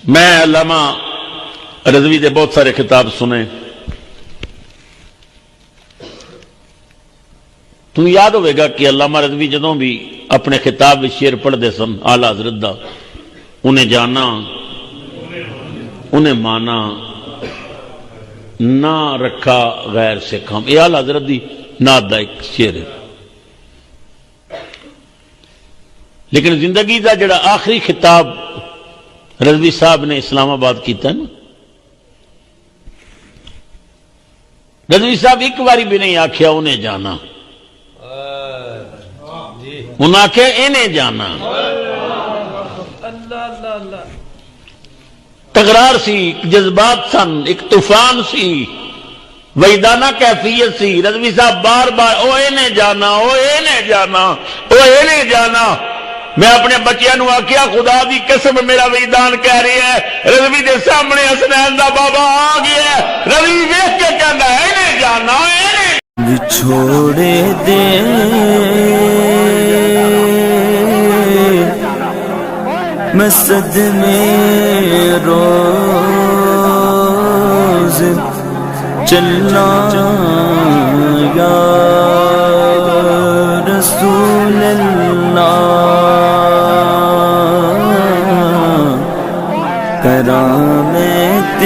میں علامہ رضوی دے بہت سارے خطاب سنے. تم یاد ہوئے گا کہ علامہ رضوی جدوں بھی اپنے خطاب میں شعر پڑھتے سن آلہ حضرت دا، انہیں جانا، انہیں مانا، نہ رکھا غیر سے کام. یہ آلہ حضرت دی نعت دا ایک شعر ہے. لیکن زندگی دا جڑا آخری خطاب رضوی صاحب نے اسلام آباد کیتا ہے نا، رضوی صاحب ایک باری بھی نہیں آکھیا انہیں جانا، انہیں آکھیا انہیں جانا. تکرار سی، جذبات سن، ایک طوفان سی، وحیدانہ کیفیت سی. رضوی صاحب بار بار او انہیں جانا، او انہیں جانا، او انہیں جانا. میں اپنے بچیاں نو آکھیا خدا دی قسم میرا وجدان کہہ رہی ہے رضوی دے سامنے حسنین دا بابا آ گیا ہے. رضوی ویکھ کے کہندا ہے انہیں جانا، انہیں چھوڑے دے مسجد میں روز چلنا یا رسول اللہ، کرامت